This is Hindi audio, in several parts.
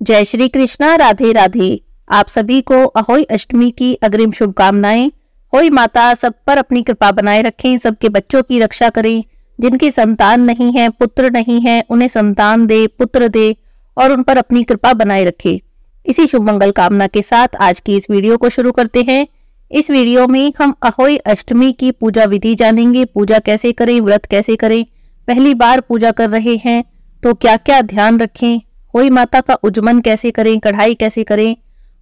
जय श्री कृष्णा, राधे राधे। आप सभी को अहोई अष्टमी की अग्रिम शुभकामनाएं। होई माता सब पर अपनी कृपा बनाए रखें, सबके बच्चों की रक्षा करें। जिनकी संतान नहीं है, पुत्र नहीं है, उन्हें संतान दे, पुत्र दे और उन पर अपनी कृपा बनाए रखे। इसी शुभ मंगल कामना के साथ आज की इस वीडियो को शुरू करते हैं। इस वीडियो में हम अहोई अष्टमी की पूजा विधि जानेंगे। पूजा कैसे करें, व्रत कैसे करें, पहली बार पूजा कर रहे हैं तो क्या क्या ध्यान रखें, होई माता का उज्जमन कैसे करें, कढ़ाई कैसे करें,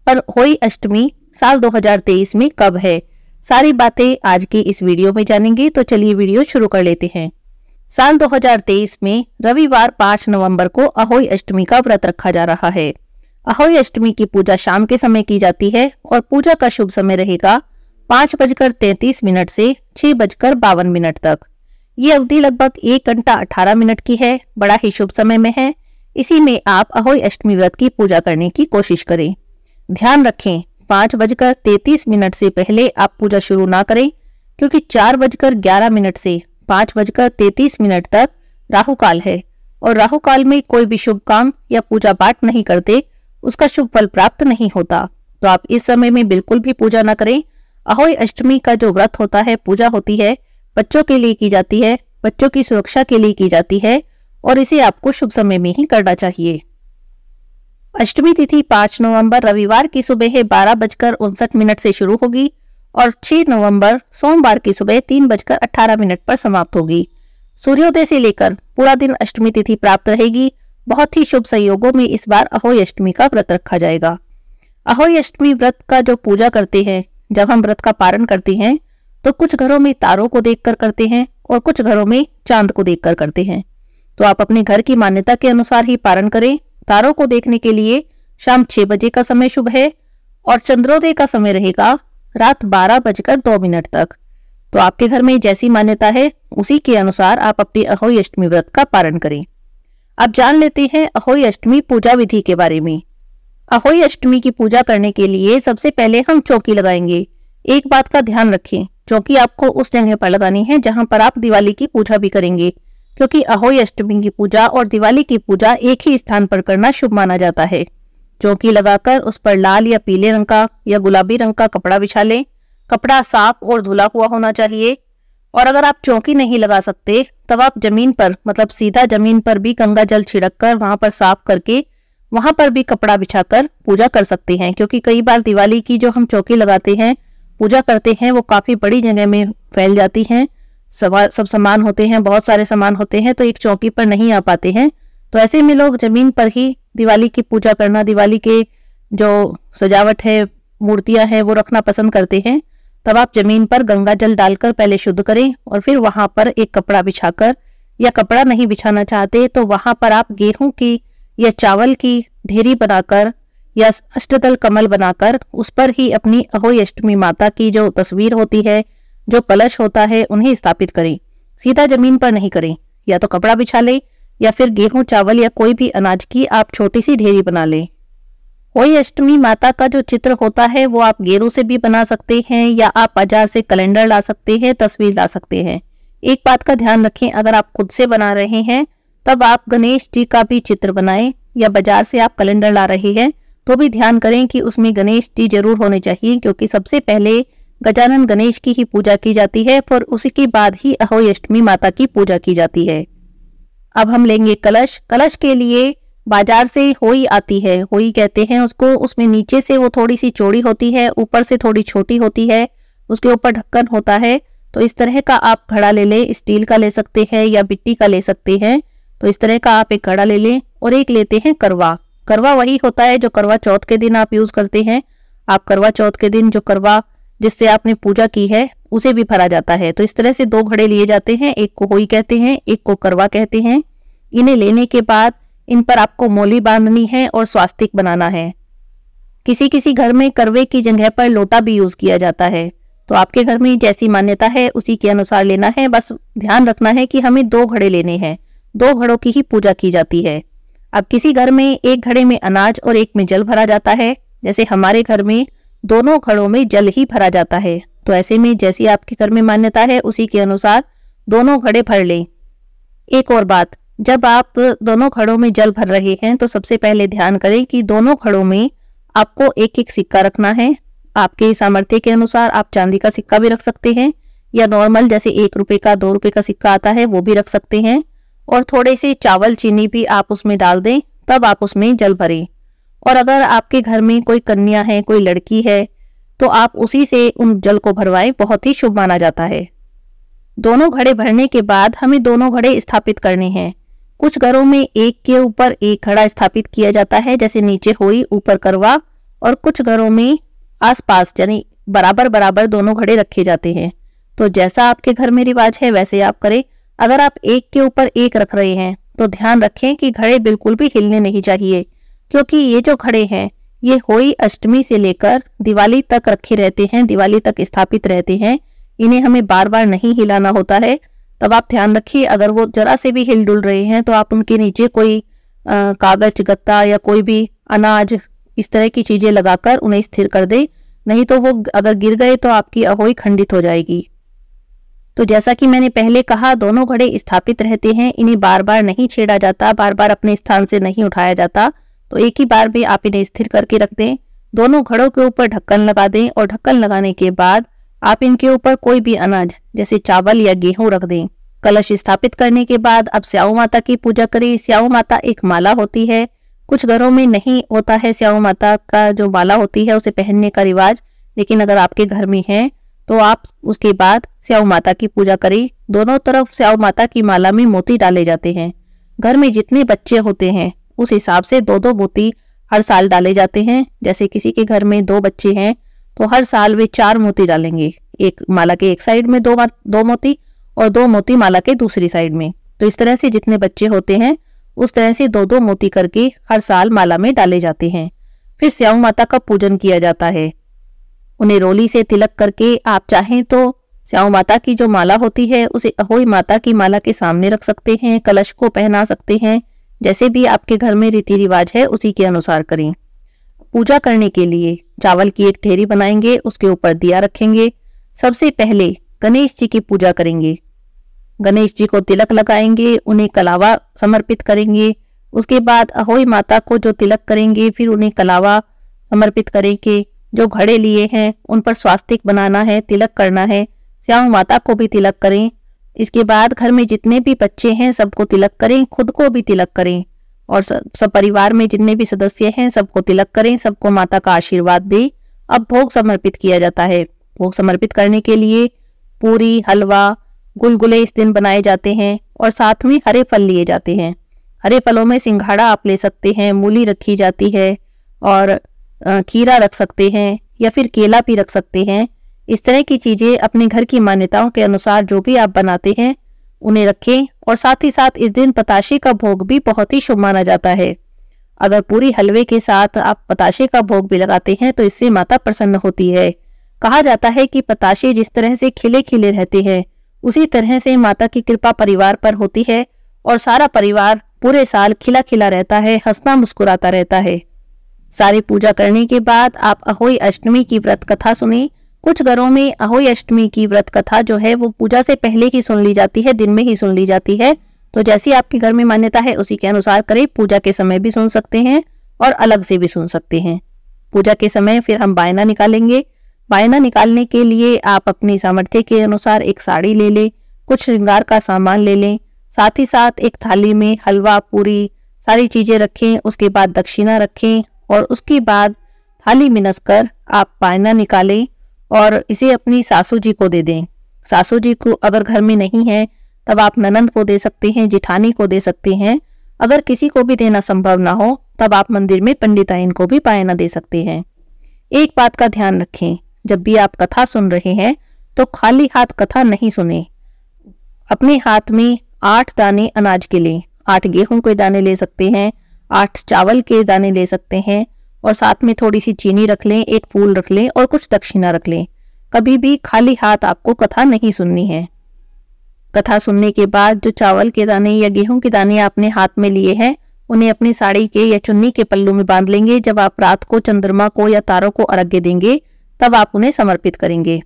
और होई अष्टमी साल 2023 में कब है, सारी बातें आज की इस वीडियो में जानेंगे। तो चलिए वीडियो शुरू कर लेते हैं। साल 2023 में रविवार 5 नवंबर को अहोई अष्टमी का व्रत रखा जा रहा है। अहोई अष्टमी की पूजा शाम के समय की जाती है और पूजा का शुभ समय रहेगा 5:33 से 6:52 तक। ये अवधि लगभग 1 घंटा 18 मिनट की है, बड़ा ही शुभ समय में है। इसी में आप अहोई अष्टमी व्रत की पूजा करने की कोशिश करें। ध्यान रखें, 5:33 से पहले आप पूजा शुरू ना करें, क्योंकि 4:11 से 5:33 तक राहु काल है और राहु काल में कोई भी शुभ काम या पूजा पाठ नहीं करते, उसका शुभ फल प्राप्त नहीं होता। तो आप इस समय में बिल्कुल भी पूजा ना करें। अहोई अष्टमी का जो व्रत होता है, पूजा होती है, बच्चों के लिए की जाती है, बच्चों की सुरक्षा के लिए की जाती है और इसे आपको शुभ समय में ही करना चाहिए। अष्टमी तिथि 5 नवंबर रविवार की सुबह 12:59 से शुरू होगी और 6 नवंबर सोमवार की सुबह 3:18 पर समाप्त होगी। सूर्योदय से लेकर पूरा दिन अष्टमी तिथि प्राप्त रहेगी। बहुत ही शुभ संयोगों में इस बार अहोई अष्टमी का व्रत रखा जाएगा। अहोई अष्टमी व्रत का जो पूजा करते हैं, जब हम व्रत का पारण करते हैं तो कुछ घरों में तारों को देखकर करते हैं और कुछ घरों में चांद को देखकर करते हैं। तो आप अपने घर की मान्यता के अनुसार ही पारण करें। तारों को देखने के लिए शाम 6 बजे का समय शुभ है और चंद्रोदय का समय रहेगा रात 12:02 तक। तो आपके घर में जैसी मान्यता है उसी के अनुसार आप अपनी अहोई अष्टमी व्रत का पारण करें। अब जान लेते हैं अहोई अष्टमी पूजा विधि के बारे में। अहोई अष्टमी की पूजा करने के लिए सबसे पहले हम चौकी लगाएंगे। एक बात का ध्यान रखें, चौकी आपको उस जगह पर लगानी है जहां पर आप दिवाली की पूजा भी करेंगे, क्योंकि अहोई अष्टमी की पूजा और दिवाली की पूजा एक ही स्थान पर करना शुभ माना जाता है। चौकी लगाकर उस पर लाल या पीले रंग का या गुलाबी रंग का कपड़ा बिछा लें। कपड़ा साफ और धुला हुआ होना चाहिए। और अगर आप चौकी नहीं लगा सकते तब आप जमीन पर, मतलब सीधा जमीन पर भी गंगा जल छिड़क कर वहां पर साफ करके वहां पर भी कपड़ा बिछाकर पूजा कर सकते हैं। क्योंकि कई बार दिवाली की जो हम चौकी लगाते हैं, पूजा करते हैं, वो काफी बड़ी जगह में फैल जाती हैं। सब सामान होते हैं, बहुत सारे सामान होते हैं, तो एक चौकी पर नहीं आ पाते हैं। तो ऐसे में लोग जमीन पर ही दिवाली की पूजा करना, दिवाली के जो सजावट है, मूर्तियां हैं, वो रखना पसंद करते हैं। तब आप जमीन पर गंगा जल डालकर पहले शुद्ध करें और फिर वहां पर एक कपड़ा बिछाकर, या कपड़ा नहीं बिछाना चाहते तो वहां पर आप गेहूं की या चावल की ढेरी बनाकर या अष्टदल कमल बनाकर उस पर ही अपनी अहोई अष्टमी माता की जो तस्वीर होती है, जो कलश होता है, उन्हें स्थापित करें। सीधा जमीन पर नहीं करें। या तो कपड़ा बिछा लें या फिर गेहूं, चावल या कोई भी अनाज की आप छोटी सी ढेरी बना लें। होई अष्टमी माता का जो चित्र होता है वो आप गेरू से भी बना सकते हैं या आप बाजार से कैलेंडर ला सकते हैं, तस्वीर ला सकते हैं। एक बात का ध्यान रखें, अगर आप खुद से बना रहे हैं तब आप गणेश जी का भी चित्र बनाएं, या बाजार से आप कैलेंडर ला रहे हैं तो भी ध्यान करें कि उसमें गणेश जी जरूर होने चाहिए, क्योंकि सबसे पहले गजानन गणेश की ही पूजा की जाती है, फिर उसी के बाद ही अहोई अष्टमी माता की पूजा की जाती है। अब हम लेंगे कलश। कलश के लिए बाजार से होई आती है, होई कहते हैं उसको। उसमें नीचे से वो थोड़ी सी चौड़ी होती है, ऊपर से थोड़ी छोटी होती है, उसके ऊपर ढक्कन होता है। तो इस तरह का आप घड़ा ले लें, स्टील का ले सकते हैं या मिट्टी का ले सकते हैं। तो इस तरह का आप एक घड़ा ले लें और एक लेते हैं करवा। करवा वही होता है जो करवा चौथ के दिन आप यूज करते हैं। आप करवा चौथ के दिन जो करवा जिससे आपने पूजा की है उसे भी भरा जाता है। तो इस तरह से 2 घड़े लिए जाते हैं, एक को होई कहते हैं, एक को करवा कहते हैं। इन्हें लेने के बाद इन पर आपको मोली बांधनी है और स्वास्तिक बनाना है। किसी किसी घर में करवे की जगह पर लोटा भी यूज किया जाता है। तो आपके घर में जैसी मान्यता है उसी के अनुसार लेना है। बस ध्यान रखना है कि हमें 2 घड़े लेने हैं, 2 घड़ों की ही पूजा की जाती है। अब किसी घर में एक घड़े में अनाज और एक में जल भरा जाता है, जैसे हमारे घर में दोनों घड़ों में जल ही भरा जाता है। तो ऐसे में जैसी आपके घर में मान्यता है उसी के अनुसार दोनों घड़े भर लें। एक और बात, जब आप दोनों घड़ों में जल भर रहे हैं तो सबसे पहले ध्यान करें कि दोनों घड़ों में आपको एक एक सिक्का रखना है। आपके सामर्थ्य के अनुसार आप चांदी का सिक्का भी रख सकते हैं या नॉर्मल जैसे 1 रुपए का 2 रुपए का सिक्का आता है वो भी रख सकते हैं। और थोड़े से चावल चीनी भी आप उसमें डाल दें, तब आप उसमें जल भरें। और अगर आपके घर में कोई कन्या है, कोई लड़की है, तो आप उसी से उन जल को भरवाएं, बहुत ही शुभ माना जाता है। दोनों घड़े भरने के बाद हमें दोनों घड़े स्थापित करने हैं। कुछ घरों में एक के ऊपर एक घड़ा स्थापित किया जाता है, जैसे नीचे होई ऊपर करवा, और कुछ घरों में आसपास यानी बराबर बराबर दोनों घड़े रखे जाते हैं। तो जैसा आपके घर में रिवाज है वैसे आप करें। अगर आप एक के ऊपर एक रख रहे हैं तो ध्यान रखें कि घड़े बिल्कुल भी हिलने नहीं चाहिए, क्योंकि ये जो घड़े हैं ये होई अष्टमी से लेकर दिवाली तक रखे रहते हैं, दिवाली तक स्थापित रहते हैं। इन्हें हमें बार बार नहीं हिलाना होता है। तब आप ध्यान रखिए, अगर वो जरा से भी हिल डुल रहे हैं तो आप उनके नीचे कोई कागज गत्ता या कोई भी अनाज इस तरह की चीजें लगाकर उन्हें स्थिर कर दें, नहीं तो वो अगर गिर गए तो आपकी अहोई खंडित हो जाएगी। तो जैसा कि मैंने पहले कहा, दोनों घड़े स्थापित रहते हैं, इन्हें बार बार नहीं छेड़ा जाता, बार बार अपने स्थान से नहीं उठाया जाता। तो एक ही बार में आप इन्हें स्थिर करके रख दें। दोनों घड़ों के ऊपर ढक्कन लगा दें और ढक्कन लगाने के बाद आप इनके ऊपर कोई भी अनाज जैसे चावल या गेहूं रख दें। कलश स्थापित करने के बाद अब स्याऊ माता की पूजा करें। स्याऊ माता एक माला होती है, कुछ घरों में नहीं होता है स्याऊ माता का जो माला होती है उसे पहनने का रिवाज, लेकिन अगर आपके घर में है तो आप उसके बाद स्याऊ माता की पूजा करें। दोनों तरफ स्याऊ माता की माला में मोती डाले जाते हैं। घर में जितने बच्चे होते हैं उस हिसाब से 2-2 मोती हर साल डाले जाते हैं। जैसे किसी के घर में 2 बच्चे हैं तो हर साल वे 4 मोती डालेंगे, एक माला के एक साइड में 2 मोती और 2 मोती माला के दूसरी साइड में। तो इस तरह से जितने बच्चे होते हैं उस तरह से 2-2 मोती करके हर साल माला में डाले जाते हैं। फिर स्याऊ माता का पूजन किया जाता है। उन्हें रोली से तिलक करके आप चाहें तो स्याऊ माता की जो माला होती है उसे अहोई माता की माला के सामने रख सकते हैं, कलश को पहना सकते हैं। जैसे भी आपके घर में रीति रिवाज है उसी के अनुसार करें। पूजा करने के लिए चावल की एक ढेरी बनाएंगे, उसके ऊपर दिया रखेंगे। सबसे पहले गणेश जी की पूजा करेंगे। गणेश जी को तिलक लगाएंगे, उन्हें कलावा समर्पित करेंगे। उसके बाद अहोई माता को जो तिलक करेंगे फिर उन्हें कलावा समर्पित करेंगे। जो घड़े लिए हैं उन पर स्वास्तिक बनाना है, तिलक करना है। स्याऊ माता को भी तिलक करें। इसके बाद घर में जितने भी बच्चे हैं सबको तिलक करें, खुद को भी तिलक करें और सब परिवार में जितने भी सदस्य हैं सबको तिलक करें, सबको माता का आशीर्वाद दें। अब भोग समर्पित किया जाता है। भोग समर्पित करने के लिए पूरी, हलवा, गुलगुले इस दिन बनाए जाते हैं और साथ में हरे फल लिए जाते हैं। हरे फलों में सिंघाड़ा आप ले सकते हैं, मूली रखी जाती है और खीरा रख सकते हैं या फिर केला भी रख सकते हैं। इस तरह की चीजें अपने घर की मान्यताओं के अनुसार जो भी आप बनाते हैं उन्हें रखें। और साथ ही साथ इस दिन पताशे का भोग भी बहुत ही शुभ माना जाता है। अगर पूरी हलवे के साथ आप पताशे का भोग भी लगाते हैं तो इससे माता प्रसन्न होती है। कहा जाता है कि पताशे जिस तरह से खिले खिले रहते हैं उसी तरह से माता की कृपा परिवार पर होती है और सारा परिवार पूरे साल खिला खिला रहता है, हंसता मुस्कुराता रहता है। सारी पूजा करने के बाद आप अहोई अष्टमी की व्रत कथा सुनी। कुछ घरों में अहोई अष्टमी की व्रत कथा जो है वो पूजा से पहले ही सुन ली जाती है, दिन में ही सुन ली जाती है। तो जैसी आपके घर में मान्यता है उसी के अनुसार करें। पूजा के समय भी सुन सकते हैं और अलग से भी सुन सकते हैं। पूजा के समय फिर हम बायना निकालेंगे। बायना निकालने के लिए आप अपनी सामर्थ्य के अनुसार एक साड़ी ले लें, कुछ श्रृंगार का सामान ले लें, साथ ही साथ एक थाली में हलवा, पूरी सारी चीजें रखें। उसके बाद दक्षिणा रखें और उसके बाद थाली में नसकर आप बायना निकालें और इसे अपनी सासू जी को दे दें। सासू जी को अगर घर में नहीं है तब आप ननंद को दे सकते हैं, जिठानी को दे सकते हैं। अगर किसी को भी देना संभव ना हो तब आप मंदिर में पंडिताइन को भी बायना दे सकते हैं। एक बात का ध्यान रखें, जब भी आप कथा सुन रहे हैं तो खाली हाथ कथा नहीं सुने। अपने हाथ में 8 दाने अनाज के लें। 8 गेहूं के दाने ले सकते हैं, 8 चावल के दाने ले सकते हैं और साथ में थोड़ी सी चीनी रख लें, एक फूल रख लें और कुछ दक्षिणा रख लें। कभी भी खाली हाथ आपको कथा नहीं सुननी है। कथा सुनने के बाद जो चावल के दाने या गेहूं के दाने आपने हाथ में लिए हैं उन्हें अपनी साड़ी के या चुन्नी के पल्लू में बांध लेंगे। जब आप रात को चंद्रमा को या तारों को अर्घ्य देंगे तब आप उन्हें समर्पित करेंगे।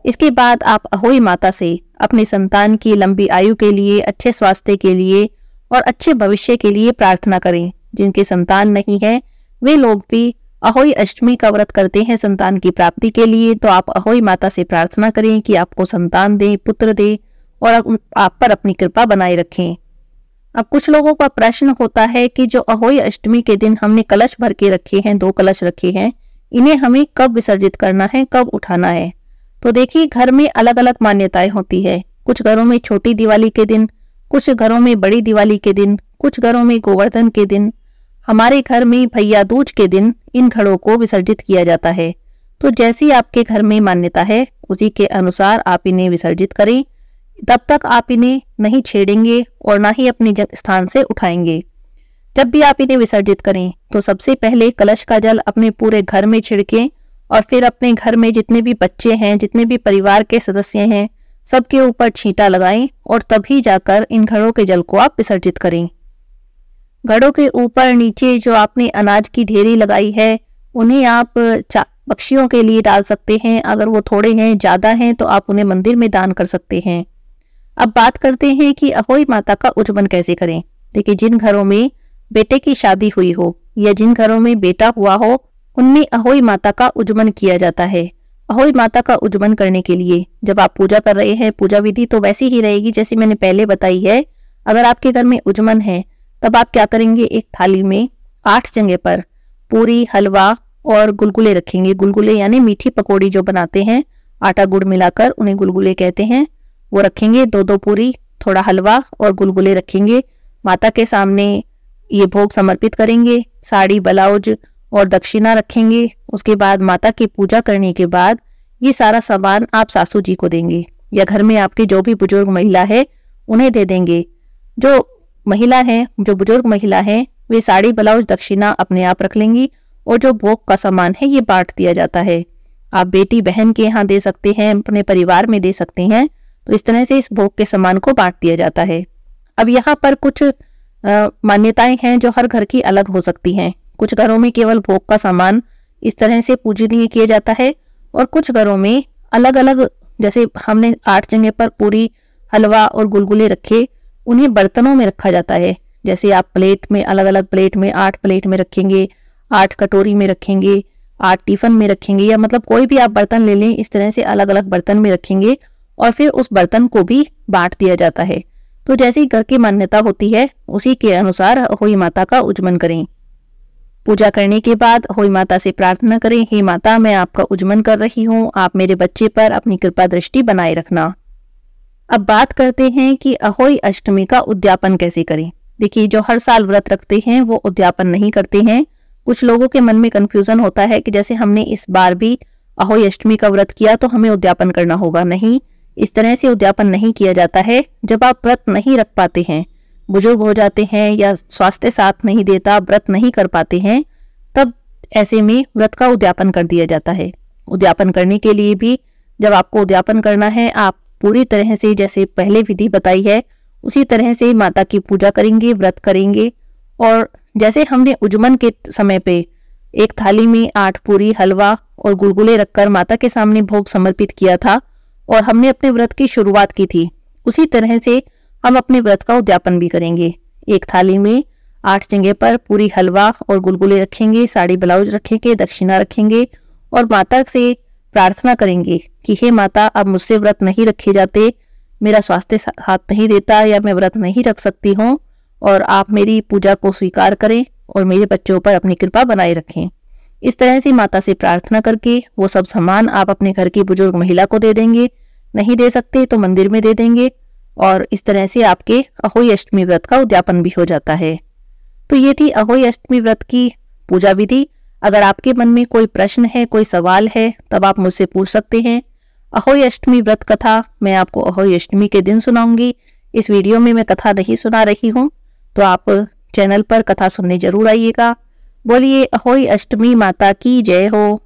इसके बाद आप अहोई माता से अपनी संतान की लंबी आयु के लिए, अच्छे स्वास्थ्य के लिए और अच्छे भविष्य के लिए प्रार्थना करें। जिनके संतान नहीं है वे लोग भी अहोई अष्टमी का व्रत करते हैं संतान की प्राप्ति के लिए। तो आप अहोई माता से प्रार्थना करें कि आपको संतान दे, पुत्र दे और आप पर अपनी कृपा बनाए रखें। अब कुछ लोगों का प्रश्न होता है कि जो अहोई अष्टमी के दिन हमने कलश भर के रखे हैं, 2 कलश रखे हैं, इन्हें हमें कब विसर्जित करना है, कब उठाना है। तो देखिए, घर में अलग अलग मान्यताएं होती है। कुछ घरों में छोटी दिवाली के दिन, कुछ घरों में बड़ी दिवाली के दिन, कुछ घरों में गोवर्धन के दिन। हमारे घर में भैया दूज के दिन इन घड़ों को विसर्जित किया जाता है। तो जैसी आपके घर में मान्यता है उसी के अनुसार आप इन्हें विसर्जित करें। तब तक आप इन्हें नहीं छेड़ेंगे और ना ही अपने स्थान से उठाएंगे। जब भी आप इन्हें विसर्जित करें तो सबसे पहले कलश का जल अपने पूरे घर में छिड़कें और फिर अपने घर में जितने भी बच्चे हैं, जितने भी परिवार के सदस्य हैं, सबके ऊपर छींटा लगाएं और तभी जाकर इन घड़ों के जल को आप विसर्जित करें। घड़ों के ऊपर नीचे जो आपने अनाज की ढेरी लगाई है उन्हें आप पक्षियों के लिए डाल सकते हैं। अगर वो थोड़े हैं, ज्यादा हैं, तो आप उन्हें मंदिर में दान कर सकते हैं। अब बात करते हैं कि अहोई माता का उज्जवल कैसे करें। देखिए, जिन घरों में बेटे की शादी हुई हो या जिन घरों में बेटा हुआ हो उनमें अहोई माता का उज्जवल किया जाता है। अहोई माता का उज्जवल करने के लिए जब आप पूजा कर रहे हैं, पूजा विधि तो वैसी ही रहेगी जैसी मैंने पहले बताई है। अगर आपके घर में उज्जवल है तब आप क्या करेंगे, एक थाली में 8 जगह पर पूरी, हलवा और गुलगुले रखेंगे। गुलगुले यानी मीठी पकौड़ी जो बनाते हैं, आटा गुड़ मिलाकर उन्हें गुलगुले कहते हैं, वो रखेंगे। 2-2 पूरी, थोड़ा हलवा और गुलगुले रखेंगे। माता के सामने ये भोग समर्पित करेंगे। साड़ी, ब्लाउज और दक्षिणा रखेंगे। उसके बाद माता की पूजा करने के बाद ये सारा सामान आप सासू जी को देंगे या घर में आपके जो भी बुजुर्ग महिला है उन्हें दे देंगे। जो महिला है, जो बुजुर्ग महिला है, वे साड़ी, ब्लाउज, दक्षिणा अपने आप रख लेंगी और जो भोग का सामान है ये बांट दिया जाता है। आप बेटी बहन के यहाँ दे सकते हैं, अपने परिवार में दे सकते हैं। तो इस तरह से इस भोग के सामान को बांट दिया जाता है। अब यहाँ पर कुछ मान्यताएं हैं जो हर घर की अलग हो सकती हैं। कुछ घरों में केवल भोग का सामान इस तरह से पूजनीय किया जाता है और कुछ घरों में अलग अलग, जैसे हमने 8 जगह पर पूरी, हलवा और गुलगुले रखे, उन्हें बर्तनों में रखा जाता है। जैसे आप प्लेट में, अलग अलग प्लेट में, 8 प्लेट में रखेंगे, 8 कटोरी में रखेंगे, 8 टिफिन में रखेंगे, या मतलब कोई भी आप बर्तन ले लें, इस तरह से अलग अलग बर्तन में रखेंगे और फिर उस बर्तन को भी बांट दिया जाता है। तो जैसी घर की मान्यता होती है उसी के अनुसार अहोई माता का उज्जवल करें। पूजा करने के बाद अहोई माता से प्रार्थना करें, हे माता, मैं आपका उज्जवल कर रही हूँ, आप मेरे बच्चे पर अपनी कृपा दृष्टि बनाए रखना। अब बात करते हैं कि अहोई अष्टमी का उद्यापन कैसे करें। देखिए, जो हर साल व्रत रखते हैं वो उद्यापन नहीं करते हैं। कुछ लोगों के मन में कंफ्यूजन होता है कि जैसे हमने इस बार भी अहोई अष्टमी का व्रत किया तो हमें उद्यापन करना होगा। नहीं, इस तरह से उद्यापन नहीं किया जाता है। जब आप व्रत नहीं रख पाते हैं, बुजुर्ग हो जाते हैं या स्वास्थ्य साथ नहीं देता, व्रत नहीं कर पाते हैं, तब ऐसे में व्रत का उद्यापन कर दिया जाता है। उद्यापन करने के लिए भी जब आपको उद्यापन करना है, आप पूरी तरह से जैसे पहले विधि बताई है उसी तरह से माता की पूजा करेंगे, व्रत करेंगे। और जैसे हमने उज्जवल के समय पे एक थाली में 8 पूरी, हलवा और गुलगुले रखकर माता के सामने भोग समर्पित किया था और हमने अपने व्रत की शुरुआत की थी, उसी तरह से हम अपने व्रत का उद्यापन भी करेंगे। एक थाली में 8 जगह पर पूरी, हलवा और गुलगुले रखेंगे, साड़ी, ब्लाउज रखेंगे, दक्षिणा रखेंगे और माता से प्रार्थना करेंगे कि हे माता, अब मुझसे व्रत नहीं रखे जाते, मेरा स्वास्थ्य हाथ नहीं देता या मैं व्रत नहीं रख सकती हूँ, और आप मेरी पूजा को स्वीकार करें और मेरे बच्चों पर अपनी कृपा बनाए रखें। इस तरह से माता से प्रार्थना करके वो सब सामान आप अपने घर की बुजुर्ग महिला को दे देंगे। नहीं दे सकते तो मंदिर में दे देंगे और इस तरह से आपके अहोई अष्टमी व्रत का उद्यापन भी हो जाता है। तो ये थी अहोई अष्टमी व्रत की पूजा विधि। अगर आपके मन में कोई प्रश्न है, कोई सवाल है, तब आप मुझसे पूछ सकते हैं। अहोई अष्टमी व्रत कथा मैं आपको अहोई अष्टमी के दिन सुनाऊंगी। इस वीडियो में मैं कथा नहीं सुना रही हूँ, तो आप चैनल पर कथा सुनने जरूर आइएगा। बोलिए अहोई अष्टमी माता की जय हो।